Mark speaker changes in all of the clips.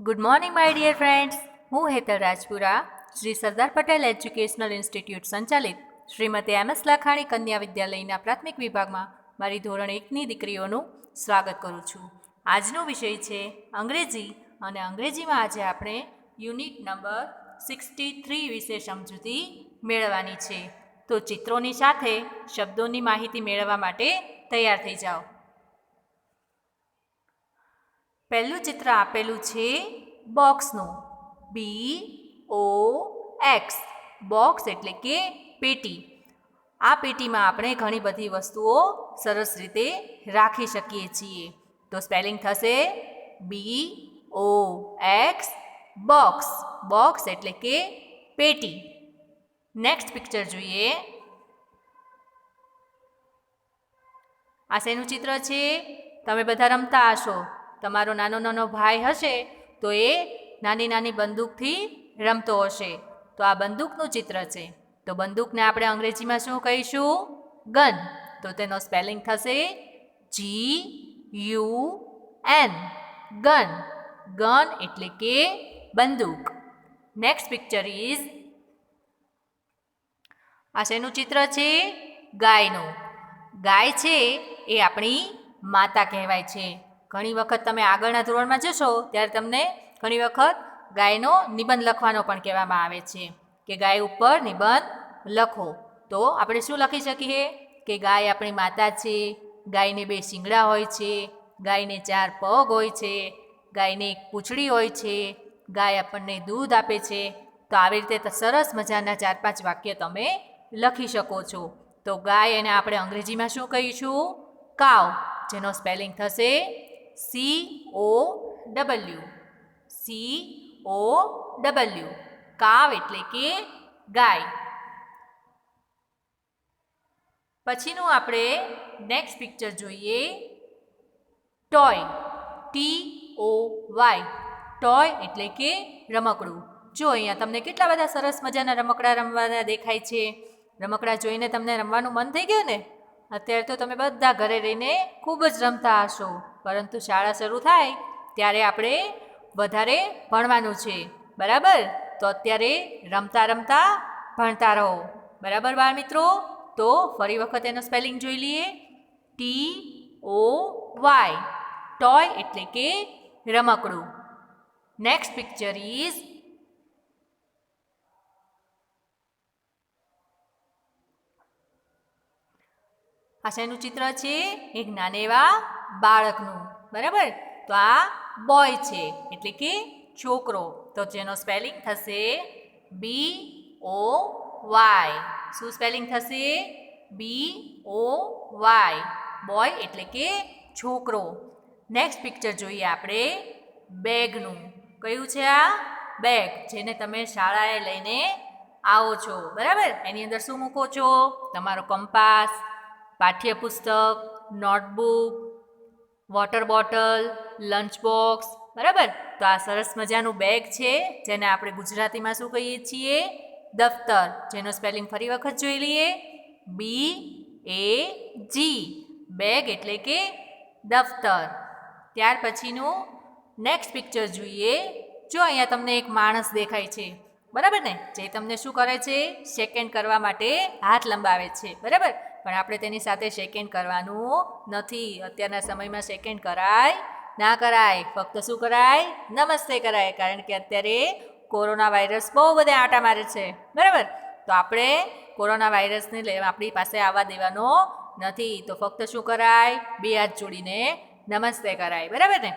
Speaker 1: Good morning my dear friends. હું Hetal Rajpura Shri Sardar Patel educational institute સંચાલિત Shrimati MS Lakhani કન્યા વિદ્યાલયના પ્રાથમિક વિભાગમાં મારી ધોરણ 1ની દીકરીઓનું સ્વાગત કરું છું. આજનો વિષય છે અંગ્રેજી અને અંગ્રેજીમાં આજે આપણે યુનિટ નંબર 63 વિશે સમજૂતી મેળવવાની છે. તો ચિત્રોની સાથે શબ્દોની માહિતી મેળવવા માટે તૈયાર થઈ જાઓ. પહેલું ચિત્ર આપેલું છે બોક્સનું, BOX. બોક્સ એટલે કે પેટી. આ પેટીમાં આપણે ઘણી બધી વસ્તુઓ સરસ રીતે રાખી શકીએ છીએ. તો સ્પેલિંગ થશે BOX, બોક્સ. બોક્સ એટલે કે પેટી. નેક્સ્ટ પિક્ચર જોઈએ. આ શેનું ચિત્ર છે? તમે બધા રમતા હશો. તમારો નાનો નાનો ભાઈ હશે તો એ નાની નાની બંદૂકથી રમતો હશે. તો આ બંદૂકનું ચિત્ર છે. તો બંદૂકને આપણે અંગ્રેજીમાં શું કહીશું? ગન. તો તેનો સ્પેલિંગ થશે GUN, ગન. ગન એટલે કે બંદૂક. નેક્સ્ટ પિક્ચર ઇઝ, આ શેનું ચિત્ર છે? ગાયનું. ગાય છે એ આપણી માતા કહેવાય છે. ઘણી વખત તમે આગળના ધોરણમાં જશો ત્યારે તમને ઘણી વખત ગાયનો નિબંધ લખવાનો પણ કહેવામાં આવે છે કે ગાય ઉપર નિબંધ લખો. તો આપણે શું લખી શકીએ કે ગાય આપણી માતા છે, ગાયને 2 શિંગડા હોય છે, ગાયને 4 પગ હોય છે, ગાયને 1 પૂંછડી હોય છે, ગાય આપણને દૂધ આપે છે. તો આવી રીતે સરસ મજાના 4-5 વાક્ય તમે લખી શકો છો. તો ગાય એને આપણે અંગ્રેજીમાં શું કહીશું? કાવ, જેનો સ્પેલિંગ થશે COW. કાવ એટલે કે ગાય. પછીનું આપણે નેક્સ્ટ પિક્ચર જોઈએ. Toy, TOY. ટોય એટલે કે રમકડું. જો અહીંયા તમને કેટલા બધા સરસ મજાના રમકડા રમવાના દેખાય છે. રમકડા જોઈને તમને રમવાનું મન થઈ ગયું ને? અત્યારે તો તમે બધા ઘરે રહીને ખૂબ જ રમતા હશો, પરંતુ શાળા શરૂ થાય ત્યારે આપણે વધારે ભણવાનું છે, બરાબર? તો અત્યારે રમતા રમતા ભણતા રહો, બરાબર બાળ મિત્રો? તો ફરી વખત એનો સ્પેલિંગ જોઈ લઈએ. TOY. ટોય એટલે કે રમકડું. નેક્સ્ટ પિક્ચર ઇઝ, આ શેનું ચિત્ર છે? એક નાના એવા બાળકનું, બરાબર? તો આ બોય છે એટલે કે છોકરો. તો જેનો સ્પેલિંગ થશે BOY. શું સ્પેલિંગ થશે? BOY. બોય એટલે કે છોકરો. નેક્સ્ટ પિક્ચર જોઈએ આપણે બેગનું. કયું છે આ? બેગ, જેને તમે શાળાએ લઈને આવો છો, બરાબર? એની અંદર શું મૂકો છો? તમારો કંપાસ, પાઠ્યપુસ્તક, notebook, water bottle, lunch box, બરાબર? તો આ સરસ મજાનું બેગ છે જેને આપણે ગુજરાતીમાં શું કહીએ છીએ? દફતર, જેનો સ્પેલિંગ ફરી વખત જોઈ લઈએ. BAG. બેગ એટલે કે દફતર. ત્યાર પછીનું નેક્સ્ટ પિક્ચર જોઈએ. જો અહીંયા તમને એક માણસ દેખાય છે, બરાબર ને? જે તમને શું કરે છે? શેક હેન્ડ કરવા માટે હાથ લંબાવે છે, બરાબર? પણ આપણે તેની સાથે શેક હેન્ડ કરવાનું નથી. અત્યારના સમયમાં શેક હેન્ડ કરાય ના કરાય. ફક્ત શું કરાય? નમસ્તે કરાય. કારણ કે અત્યારે કોરોના વાયરસ બહુ બધા આંટા મારે છે, બરાબર? તો આપણે કોરોના વાયરસને આપણી પાસે આવવા દેવાનો નથી. તો ફક્ત શું કરાય? 2 હાથ જોડીને નમસ્તે કરાય, બરાબર ને?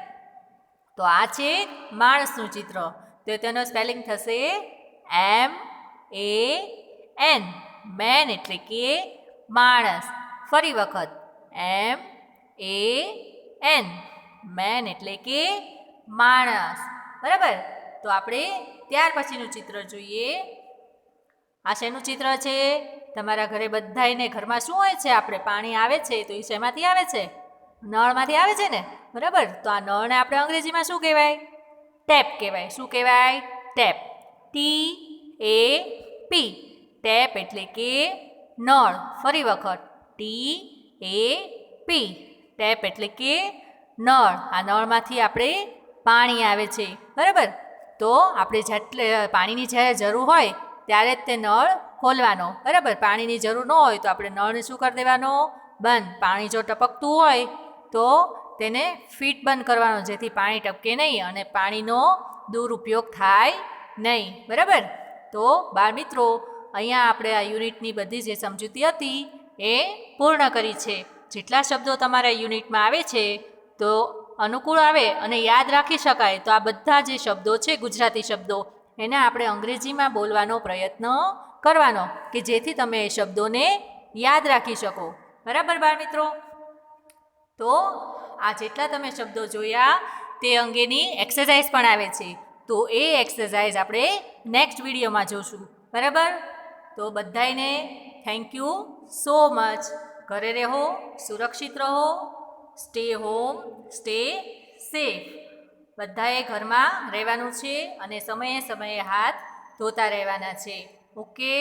Speaker 1: તો આ છે માણસનું ચિત્ર. તો તેનો સ્પેલિંગ થશે MAN. મેન એટલે કે માણસ. ફરી વખત MAN. મેન એટલે કે માણસ, બરાબર? તો આપણે ત્યાર પછીનું ચિત્ર જોઈએ. આ શેનું ચિત્ર છે? તમારા ઘરે બધાયને ઘરમાં શું હોય છે? આપણે પાણી આવે છે તો એ શેમાંથી આવે છે? નળમાંથી આવે છે ને, બરાબર? તો આ નળને આપણે અંગ્રેજીમાં શું કહેવાય? ટેપ કહેવાય. શું કહેવાય? ટેપ. TAP. ટેપ એટલે કે નળ. ફરી વખત TAP. ટેપ એટલે કે નળ. આ નળમાંથી આપણે પાણી આવે છે બરાબર. તો આપણે જેટલે પાણીની જ્યારે જરૂર હોય ત્યારે જ તે નળ ખોલવાનો બરાબર. પાણીની જરૂર ન હોય તો આપણે નળને શું કરી દેવાનો? બંધ. પાણી જો ટપકતું હોય તો તેને ફીટ બંધ કરવાનો, જેથી પાણી ટપકે નહીં અને પાણીનો દુરુપયોગ થાય નહીં બરાબર. તો બાળમિત્રો, અહીંયા આપણે આ યુનિટની બધી જે સમજૂતી હતી એ પૂર્ણ કરી છે. જેટલા શબ્દો તમારા યુનિટમાં આવે છે તો અનુકૂળ આવે અને યાદ રાખી શકાય તો આ બધા જે શબ્દો છે ગુજરાતી શબ્દો એને આપણે અંગ્રેજીમાં બોલવાનો પ્રયત્ન કરવાનો કે જેથી તમે એ શબ્દોને યાદ રાખી શકો બરાબર બાળમિત્રો. તો આ જેટલા તમે શબ્દો જોયા તે અંગેની એક્સરસાઇઝ પણ આવે છે, તો એ એક્સરસાઇઝ આપણે નેક્સ્ટ વિડીયોમાં જોશું બરાબર. તો બધાને થેન્ક યુ સો મચ. ઘરે રહો, સુરક્ષિત રહો, સ્ટે હોમ, સ્ટે સેફ. બધાએ ઘરમાં રહેવાનું છે અને સમયે સમયે હાથ ધોતા રહેવાના છે. ઓકે.